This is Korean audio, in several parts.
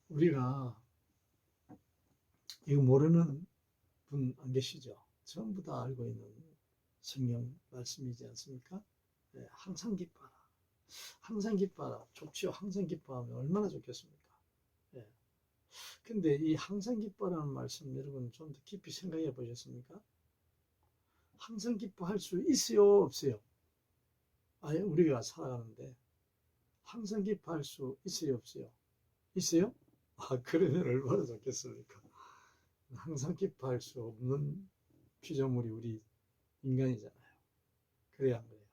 우리가 이거 모르는 분 안 계시죠? 전부 다 알고 있는 성경 말씀이지 않습니까? 네, 항상 기뻐하라. 항상 기뻐하라. 좋지요. 항상 기뻐하면 얼마나 좋겠습니까? 네. 근데 이 항상 기뻐하라는 말씀 여러분 좀 더 깊이 생각해 보셨습니까? 항상 기뻐할 수 있어요? 없어요? 아예 우리가 살아가는데 항상 기뻐할 수 있어요? 없어요? 있어요? 아, 그러면 얼마나 좋겠습니까? 항상 기뻐할 수 없는 피조물이 우리 인간이잖아요. 그래야 안 그래요?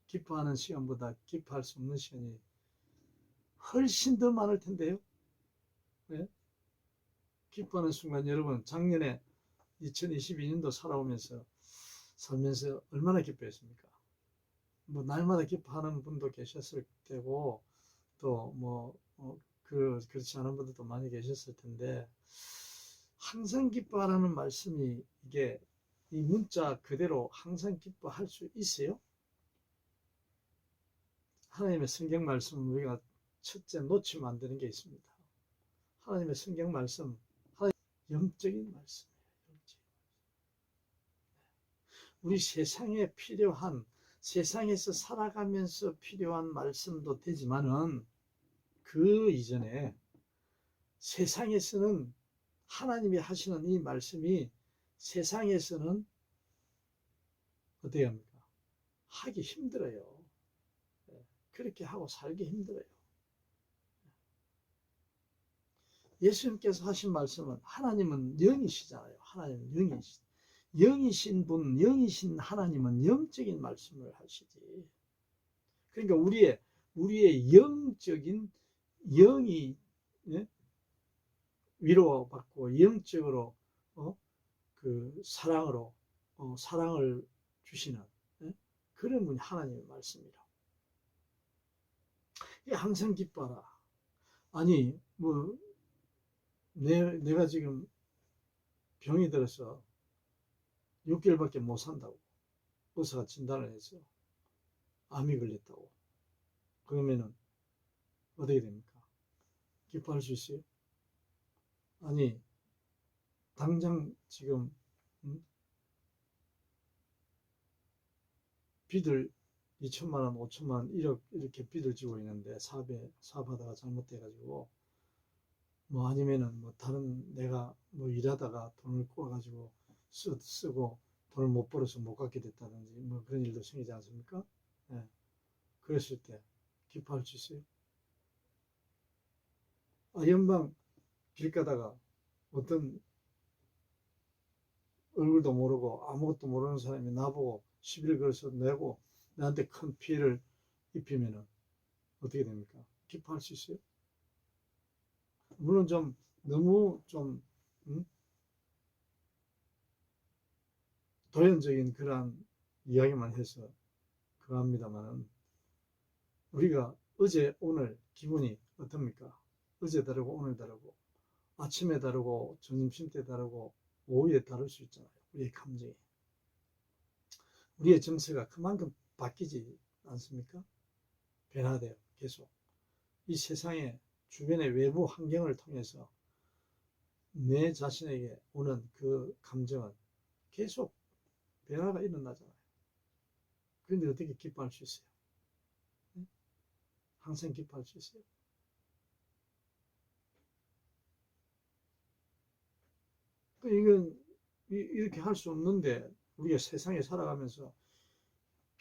기뻐하는 시간보다 기뻐할 수 없는 시간이 훨씬 더 많을 텐데요. 네? 기뻐하는 순간 여러분 작년에 2022년도 살면서 얼마나 기뻐했습니까? 뭐 날마다 기뻐하는 분도 계셨을 테고 또뭐 그렇지 않은 분들도 많이 계셨을 텐데 항상 기뻐하라는 말씀이 이게 이 문자 그대로 항상 기뻐할 수 있어요? 하나님의 성경 말씀은 우리가 첫째 놓치면 안 되는 게 있습니다. 하나님의 성경 말씀, 영적인 말씀이에요. 우리 세상에 필요한, 세상에서 살아가면서 필요한 말씀도 되지만은 그 이전에 세상에서는 하나님이 하시는 이 말씀이 세상에서는 어떻게 합니까? 하기 힘들어요. 그렇게 하고 살기 힘들어요. 예수님께서 하신 말씀은 하나님은 영이시잖아요. 하나님은 영이신 분, 영이신 하나님은 영적인 말씀을 하시지. 그러니까 우리의 영적인 영이 예? 위로받고 영적으로 그 사랑으로 사랑을 주시는 예? 그런 분이 하나님의 말씀이라. 항상 기뻐라. 아니 뭐 내가 지금 병이 들어서 6개월밖에 못 산다고 의사가 진단을 해서 암이 걸렸다고. 그러면은 어떻게 됩니까? 기뻐할 수 있어요? 아니 당장 지금 빚을 2천만 원, 5천만 원, 1억 이렇게 빚을 지고 있는데 사업하다가 잘못돼가지고 뭐 아니면은 뭐 다른 내가 뭐 일하다가 돈을 꼬아가지고 쓰고 돈을 못 벌어서 못 갚게 됐다든지 뭐 그런 일도 생기지 않습니까? 네. 그랬을 때 기뻐할 수 있어요? 연방 길 가다가 어떤 얼굴도 모르고 아무것도 모르는 사람이 나보고 시비를 걸어서 내고 나한테 큰 피해를 입히면은 어떻게 됩니까? 기뻐할 수 있어요? 물론 좀 너무 좀 도연적인 그러한 이야기만 해서 그럽니다만은 우리가 어제 오늘 기분이 어떻습니까? 어제 다르고 오늘 다르고 아침에 다르고 점심 때 다르고 오후에 다를 수 있잖아요. 우리의 감정이. 우리의 정서가 그만큼 바뀌지 않습니까? 변화돼요. 계속. 이 세상의 주변의 외부 환경을 통해서 내 자신에게 오는 그 감정은 계속 변화가 일어나잖아요. 그런데 어떻게 기뻐할 수 있어요? 항상 기뻐할 수 있어요? 이건 이렇게 할 수 없는데 우리가 세상에 살아가면서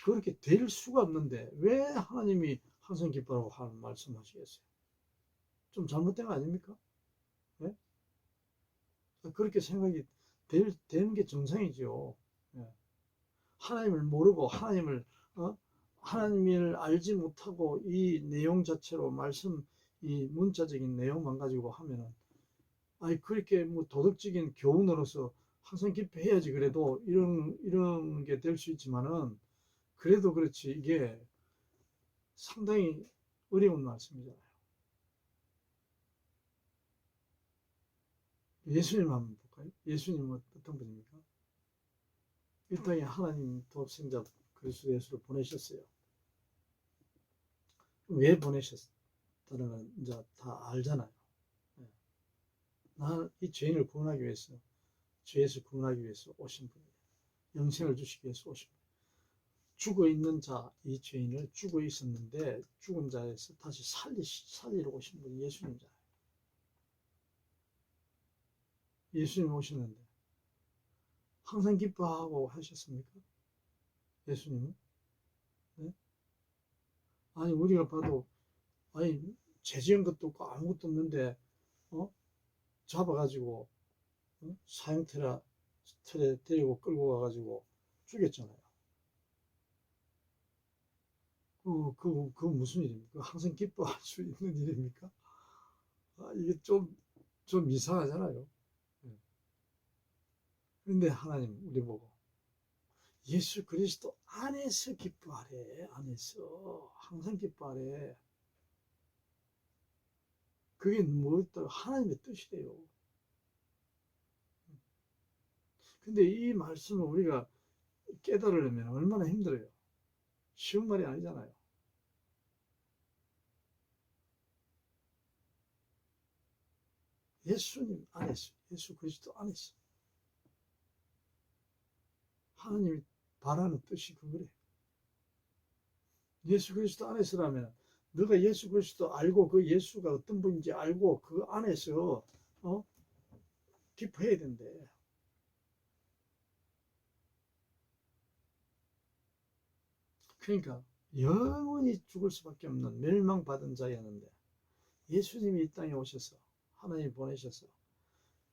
그렇게 될 수가 없는데 왜 하나님이 항상 기뻐하라고 하는 말씀하시겠어요? 좀 잘못된 거 아닙니까? 네? 그렇게 생각이 되는 게 정상이죠. 네. 하나님을 모르고 하나님을 알지 못하고 이 내용 자체로 이 문자적인 내용만 가지고 하면은 아니 그렇게 뭐 도덕적인 교훈으로서 항상 기뻐해야지 그래도 이런 게 될 수 있지만은 그래도 그렇지 이게 상당히 어려운 말씀이잖아요. 예수님 한번 볼까요? 예수님은 어떤 분입니까? 이 땅에 하나님 독생자 그리스도 예수를 보내셨어요. 왜 보내셨다는 건 이제 다 알잖아요. 나는 이 죄인을 구원하기 위해서, 죄에서 구원하기 위해서 오신 분이에요. 영생을 주시기 위해서 오신 분이에요. 죽어 있는 자, 이 죄인을 죽어 있었는데 죽은 자에서 다시 살리러 오신 분이 예수님이잖아요. 예수님 오시는데 항상 기뻐하고 하셨습니까? 예수님은? 네? 아니, 우리가 봐도, 아니, 죄 지은 것도 없고 아무것도 없는데, 어? 잡아가지고, 사형틀에 데리고 끌고 가가지고 죽였잖아요. 그 무슨 일입니까? 항상 기뻐할 수 있는 일입니까? 이게 좀 이상하잖아요. 예. 그런데 하나님, 우리 보고, 예수 그리스도 안에서 기뻐하래. 안에서. 항상 기뻐하래. 그게 뭐였다? 하나님의 뜻이래요. 근데 이 말씀을 우리가 깨달으려면 얼마나 힘들어요. 쉬운 말이 아니잖아요. 예수님 안에서, 예수 그리스도 안에서. 하나님이 바라는 뜻이 그거래. 예수 그리스도 안에서라면 너가 예수 그리스도 알고 그 예수가 어떤 분인지 알고 그 안에서 어? 기뻐해야 된대. 그러니까 영원히 죽을 수밖에 없는 멸망받은 자였는데 예수님이 이 땅에 오셔서 하나님이 보내셔서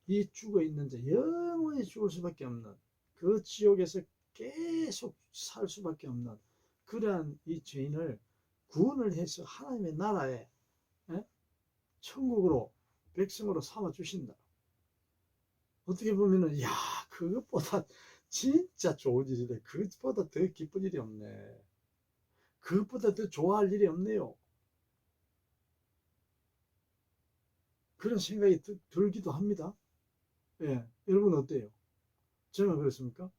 이 죽어 있는 자 영원히 죽을 수밖에 없는 그 지옥에서 계속 살 수밖에 없는 그러한 이 죄인을 구원을 해서 하나님의 나라에 에? 천국으로 백성으로 삼아 주신다. 어떻게 보면은 야 그것보다 진짜 좋은 일이네. 그것보다 더 기쁜 일이 없네. 그것보다 더 좋아할 일이 없네요. 그런 생각이 들기도 합니다. 예, 여러분 어때요? 저는 그렇습니까?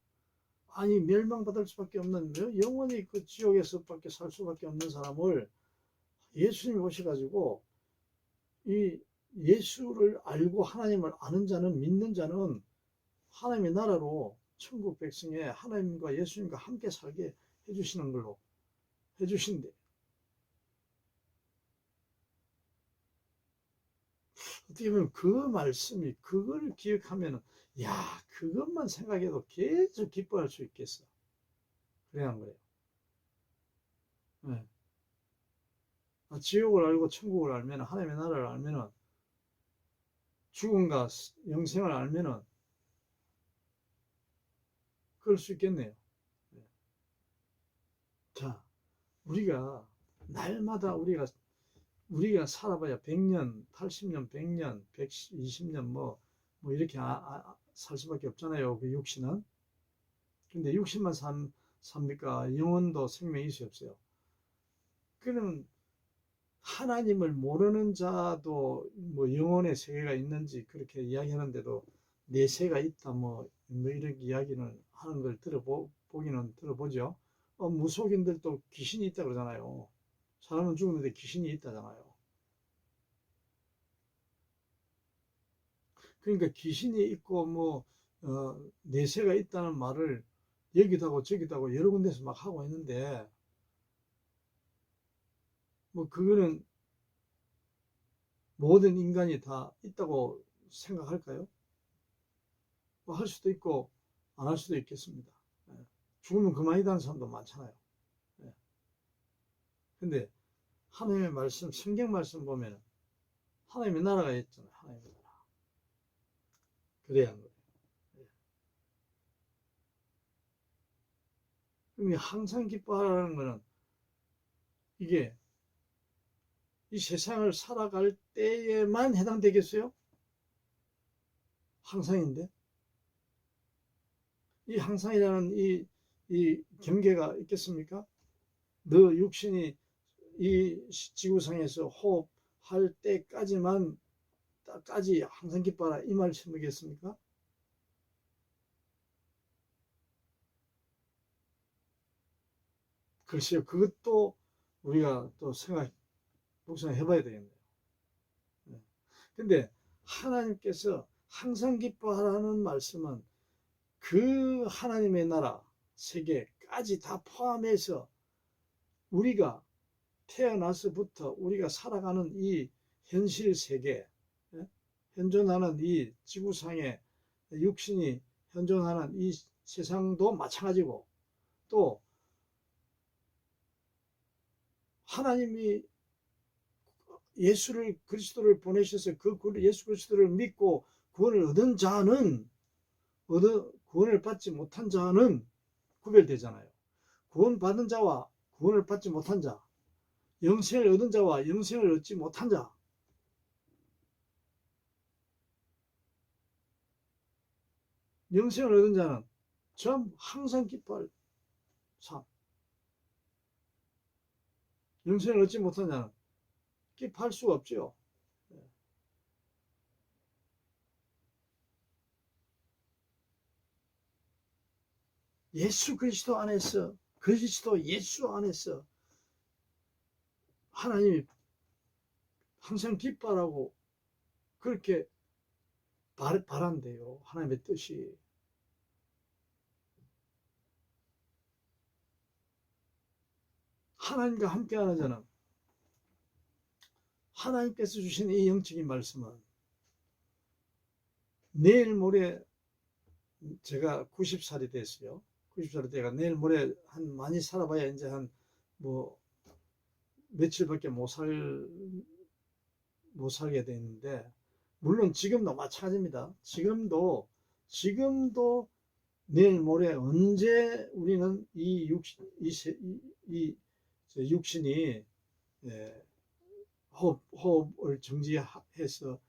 아니 멸망받을 수밖에 없는 영원히 그 지옥에서밖에 살 수밖에 없는 사람을 예수님이 오셔가지고 이 예수를 알고 하나님을 아는 자는 믿는 자는 하나님의 나라로 천국 백성에 하나님과 예수님과 함께 살게 해주시는 걸로 해주신대. 어떻게 보면 그 말씀이 그걸 기억하면 야 그것만 생각해도 계속 기뻐할 수 있겠어. 그래 한 거예요. 네. 지옥을 알고 천국을 알면 하나님의 나라를 알면은 죽음과 영생을 알면은 그럴 수 있겠네요. 네. 자, 우리가 날마다 우리가 살아봐야 100년, 80년, 100년, 120년 뭐 이렇게 살 수밖에 없잖아요. 그 육신은. 근데 육신만 삽니까? 영혼도 생명이 있어요, 없어요? 그러면 하나님을 모르는 자도 뭐 영혼의 세계가 있는지 그렇게 이야기하는데도 내세가 있다 뭐 이런 이야기는 하는 걸 들어보기는 들어보죠. 무속인들도 귀신이 있다 그러잖아요. 사람은 죽었는데 귀신이 있다잖아요. 그러니까 귀신이 있고 내세가 있다는 말을 여기도 하고 저기도 하고 여러 군데서 막 하고 있는데 뭐 그거는 모든 인간이 다 있다고 생각할까요? 뭐 할 수도 있고 안 할 수도 있겠습니다. 예. 죽으면 그만이라는 사람도 많잖아요. 예. 근데 하나님의 말씀, 성경 말씀 보면 하나님의 나라가 있잖아요. 하나님의 나라. 그래야 하는 거예요. 예. 그럼 항상 기뻐하라는 거는 이게 이 세상을 살아갈 때에만 해당되겠어요? 항상인데 이 항상이라는 이 경계가 있겠습니까? 너 육신이 이 지구상에서 호흡할 때까지 항상 기뻐하라 이 말씀이겠습니까? 글쎄요, 그것도 우리가 또 묵상해 봐야 되겠네요. 네. 근데 하나님께서 항상 기뻐하라는 말씀은 그 하나님의 나라 세계까지 다 포함해서 우리가 태어나서부터 우리가 살아가는 이 현실 세계, 현존하는 이 지구상의 육신이 현존하는 이 세상도 마찬가지고, 또 하나님이 예수를 그리스도를 보내셔서 그 예수 그리스도를 믿고 구원을 얻은 자는 구원을 받지 못한 자는 구별되잖아요. 구원받은 자와 구원을 받지 못한 자, 영생을 얻은 자와 영생을 얻지 못한 자, 영생을 얻은 자는 전 항상 기뻐할 삶, 영생을 얻지 못한 자는 기뻐할 수가 없죠. 예수 그리스도 안에서, 그리스도 예수 안에서 하나님이 항상 기뻐하라고 그렇게 바란대요. 하나님의 뜻이. 하나님과 함께하는 자는, 하나님께서 주신 이 영적인 말씀은 내일 모레, 제가 90살이 됐어요. 90살이 돼가 내일 모레 많이 살아봐야 이제 뭐 며칠밖에 못 살게 되는데, 물론 지금도 마찬가지입니다. 지금도 내일 모레 언제 우리는 이 육신이 호흡을 정지해서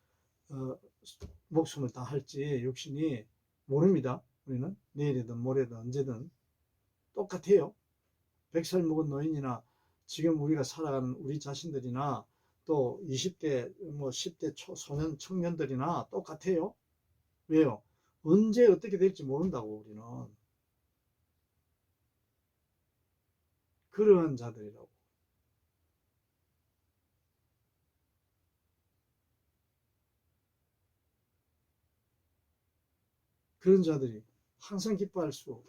목숨을 다할지 육신이 모릅니다. 우리는 내일이든 모레든 언제든 똑같아요. 100살 먹은 노인이나 지금 우리가 살아가는 우리 자신들이나 또 20대, 10대 소년, 청년들이나 똑같아요. 왜요? 언제 어떻게 될지 모른다고. 우리는 그러한 자들이라고. 그런 자들이 항상 기뻐할 수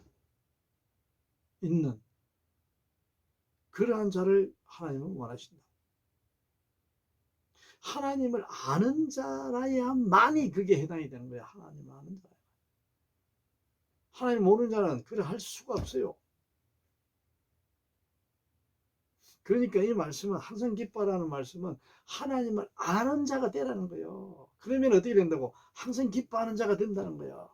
있는 그러한 자를 하나님은 원하신다. 하나님을 아는 자라야만이 그게 해당이 되는 거예요. 하나님을 아는 자. 하나님 모르는 자는 그래 할 수가 없어요. 그러니까 이 말씀은, 항상 기뻐하라는 말씀은 하나님을 아는 자가 되라는 거예요. 그러면 어떻게 된다고? 항상 기뻐하는 자가 된다는 거예요.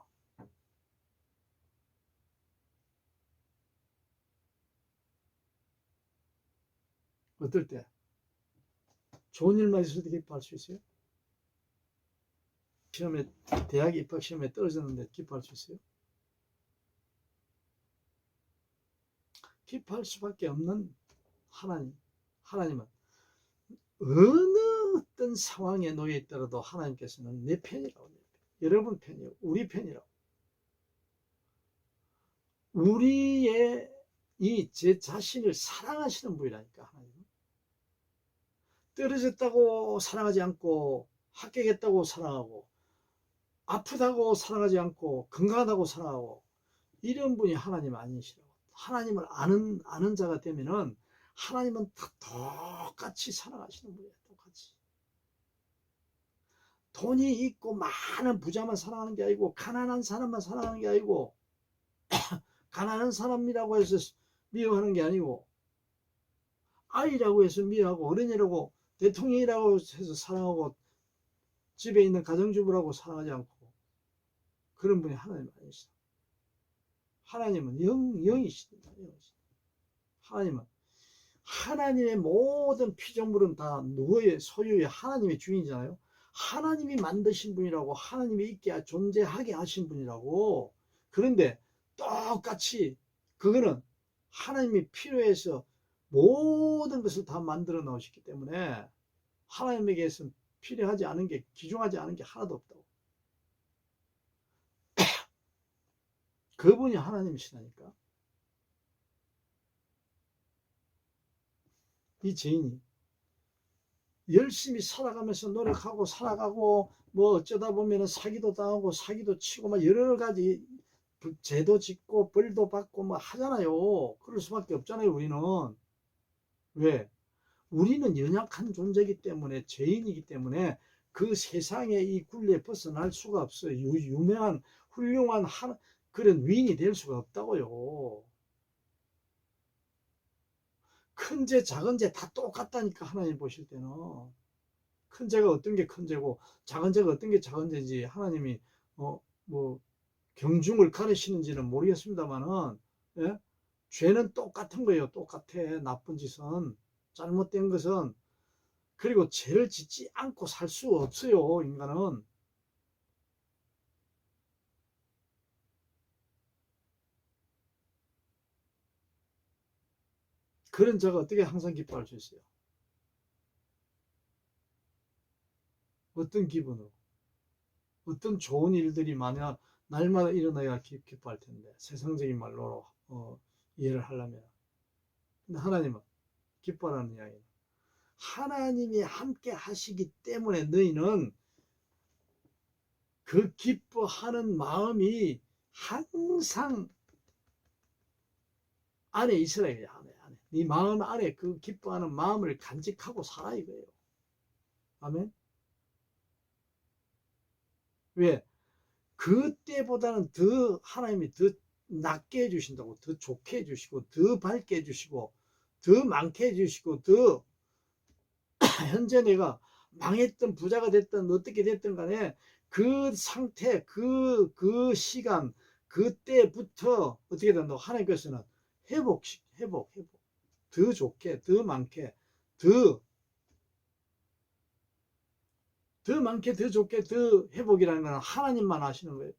어떨 때? 좋은 일만 있어도 기뻐할 수 있어요? 대학 입학 시험에 떨어졌는데 기뻐할 수 있어요? 기뻐할 수밖에 없는 하나님은 어느 어떤 상황에 놓여 있더라도 하나님께서는 내 편이라고, 여러분 편이요, 우리 편이라고. 우리의 제 자신을 사랑하시는 분이라니까. 하나님은 떨어졌다고 사랑하지 않고, 합격했다고 사랑하고, 아프다고 사랑하지 않고, 건강하다고 사랑하고, 이런 분이 하나님 아니시라고. 하나님을 아는 자가 되면은 하나님은 다 똑같이 사랑하시는 분이에요. 똑같이. 돈이 있고 많은 부자만 사랑하는 게 아니고, 가난한 사람만 사랑하는 게 아니고, 가난한 사람이라고 해서 미워하는 게 아니고, 아이라고 해서 미워하고, 어른이라고, 대통령이라고 해서 사랑하고, 집에 있는 가정주부라고 사랑하지 않고, 그런 분이 하나님 아니시다. 하나님은 영이시다. 하나님은 하나님의 모든 피조물은 다 누구의 소유의 하나님의 주인이잖아요. 하나님이 만드신 분이라고, 하나님이 있게 존재하게 하신 분이라고. 그런데 똑같이 그거는 하나님이 필요해서 모든 것을 다 만들어 놓으셨기 때문에 하나님에게서는 필요하지 않은 게, 기중하지 않은 게 하나도 없다고. 그분이 하나님이시라니까. 이 죄인이 열심히 살아가면서 노력하고 살아가고 뭐 어쩌다 보면은 사기도 당하고 사기도 치고 막 여러 가지 죄도 짓고 벌도 받고 뭐 하잖아요. 그럴 수밖에 없잖아요, 우리는. 왜? 우리는 연약한 존재이기 때문에, 죄인이기 때문에 그 세상의 이 굴레에 벗어날 수가 없어요. 유명한 훌륭한 그런 위인이 될 수가 없다고요. 큰 죄 작은 죄 다 똑같다니까, 하나님 보실 때는. 큰 죄가 어떤 게 큰 죄고 작은 죄가 어떤 게 작은 죄인지 하나님이 뭐 경중을 가르치는지는 모르겠습니다만은, 예? 죄는 똑같은 거예요. 똑같아. 나쁜 짓은, 잘못된 것은. 그리고 죄를 짓지 않고 살 수 없어요, 인간은. 그런 자가 어떻게 항상 기뻐할 수 있어요? 어떤 기분으로? 어떤 좋은 일들이 만약 날마다 일어나야 기뻐할 텐데, 세상적인 말로 이해를 하려면. 근데 하나님은 기뻐하는 이야기는, 하나님이 함께 하시기 때문에 너희는 그 기뻐하는 마음이 항상 안에 있으라 이거야. 안에. 네 마음 안에 그 기뻐하는 마음을 간직하고 살아 이거예요. 아멘. 왜? 그때보다는 더 하나님이 더 낫게 해주신다고, 더 좋게 해주시고, 더 밝게 해주시고, 더 많게 해주시고, 더 현재 내가 망했던 부자가 됐든 어떻게 됐든 간에 그 상태, 그 시간, 그때부터 어떻게 된다고 하나님께서는 회복. 더 좋게, 더 많게, 더, 더 많게, 더 좋게, 더 회복이라는 건 하나님만 하시는 거예요.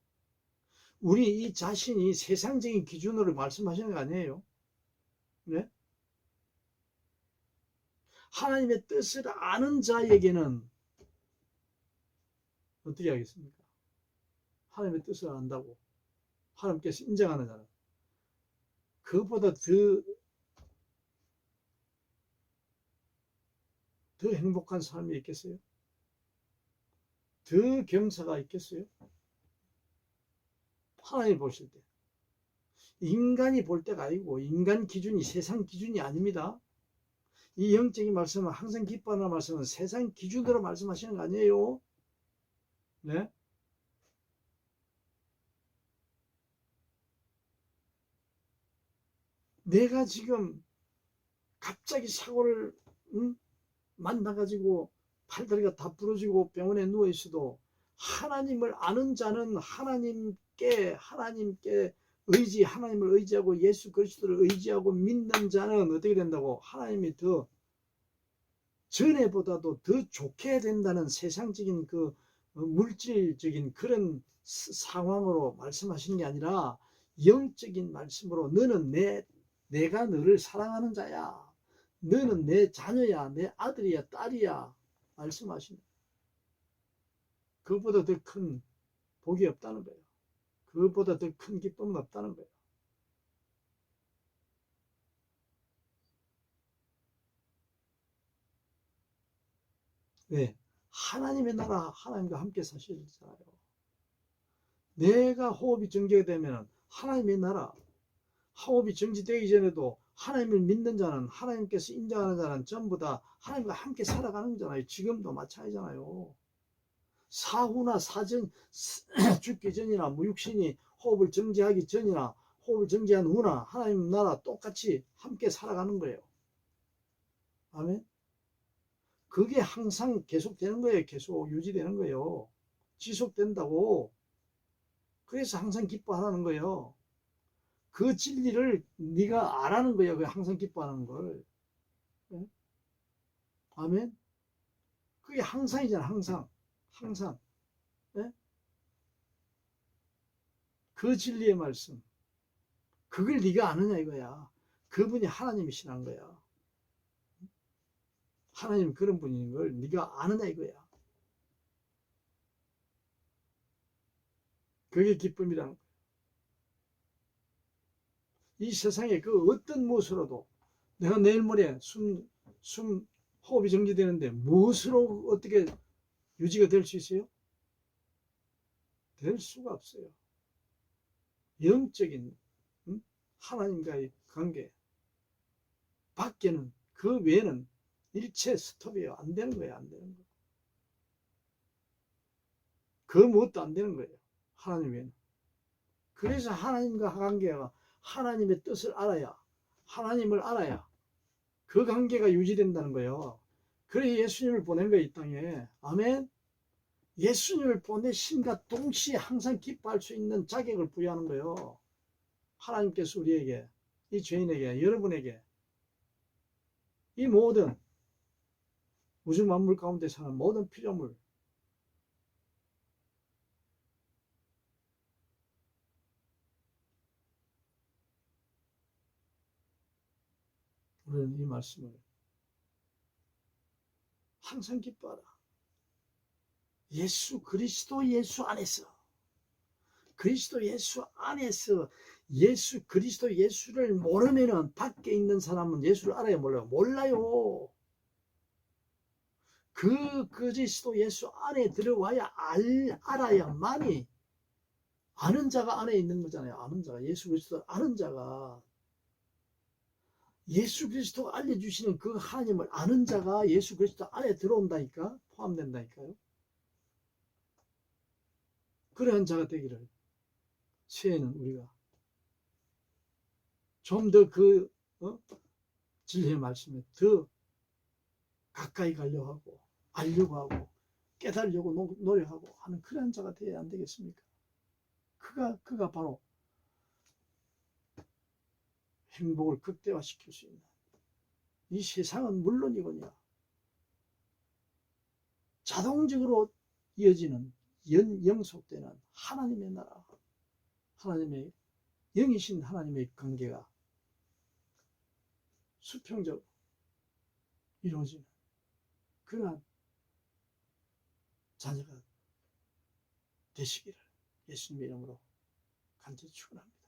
우리 이 자신이 세상적인 기준으로 말씀하시는 거 아니에요. 네? 하나님의 뜻을 아는 자에게는 어떻게 하겠습니까? 하나님의 뜻을 안다고 하나님께서 인정하는 자는 그보다 더 행복한 삶이 있겠어요? 더 경사가 있겠어요? 하나님 보실 때. 인간이 볼 때가 아니고, 인간 기준이 세상 기준이 아닙니다. 이 영적인 말씀은, 항상 기뻐하는 말씀은 세상 기준으로 말씀하시는 거 아니에요. 네? 내가 지금 갑자기 사고를 만나가지고 팔다리가 다 부러지고 병원에 누워 있어도 하나님을 아는 자는 하나님께 하나님을 의지하고 예수 그리스도를 의지하고 믿는 자는 어떻게 된다고? 하나님이 더 전에보다도 더 좋게 된다는 세상적인 그 물질적인 그런 상황으로 말씀하시는 게 아니라 영적인 말씀으로 너는 내가 너를 사랑하는 자야. 너는 내 자녀야, 내 아들이야, 딸이야. 말씀하시는. 그것보다 더 큰 복이 없다는 거예요. 그것보다 더 큰 기쁨은 없다는 거예요. 왜? 하나님의 나라, 하나님과 함께 사시잖아요. 내가 호흡이 정지가 되면 하나님의 나라, 호흡이 정지되기 전에도 하나님을 믿는 자는, 하나님께서 인정하는 자는 전부 다 하나님과 함께 살아가는 거잖아요. 지금도 마찬가지잖아요. 사후나 사전, 죽기 전이나 무육신이 호흡을 정지하기 전이나 호흡을 정지한 후나 하나님 나라 똑같이 함께 살아가는 거예요. 아멘. 그게 항상 계속되는 거예요. 계속 유지되는 거예요. 지속된다고. 그래서 항상 기뻐하라는 거예요. 그 진리를 네가 알아는 거예요. 그 항상 기뻐하는 걸. 네? 아멘. 그게 항상이잖아. 항상. 네? 그 진리의 말씀. 그걸 네가 아느냐 이거야. 그분이 하나님이시란 거야. 하나님 그런 분인 걸 네가 아느냐 이거야. 그게 기쁨이란 거야. 이 세상에 그 어떤 무엇으로도 내가 내일 모레 숨 호흡이 정지되는데 무엇으로 어떻게 유지가 될 수 있어요? 될 수가 없어요. 영적인 하나님과의 관계 밖에는, 그 외에는 일체 스톱이에요. 안 되는 거예요. 안 되는 거. 그 무엇도 안 되는 거예요. 하나님 외에는. 그래서 하나님과 관계가 하나님의 뜻을 알아야, 하나님을 알아야 그 관계가 유지된다는 거예요. 그래 예수님을 보낸 거예요, 이 땅에. 아멘. 예수님을 보내신과 동시에 항상 기뻐할 수 있는 자격을 부여하는 거예요. 하나님께서 우리에게, 이 죄인에게, 여러분에게 이 모든 우주 만물 가운데 사는 모든 피조물, 우리는 이 말씀을 항상 기뻐하라. 예수 그리스도 예수 안에서, 그리스도 예수 안에서, 예수 그리스도 예수를 모르면은 밖에 있는 사람은 예수를 알아요, 몰라요? 몰라요. 그 그리스도 예수 안에 들어와야 알아야만이, 아는 자가 안에 있는 거잖아요. 아는 자가, 예수 그리스도 아는 자가, 예수 그리스도가 알려주시는 그 하나님을 아는 자가 예수 그리스도 안에 들어온다니까, 포함된다니까요. 그러한 자가 되기를 새해는 우리가 좀 더 그 진리의 말씀에 더 가까이 가려고 하고 알려고 하고 깨달으려고 노력하고 하는 그런 자가 되어야 안 되겠습니까? 그가 바로 행복을 극대화시킬 수 있는, 이 세상은 물론이거니와 자동적으로 이어지는 영속되는 하나님의 나라, 하나님의 영이신 하나님의 관계가 수평적으로 이루어지는 그러한 자녀가 되시기를 예수님의 이름으로 간절히 축원합니다.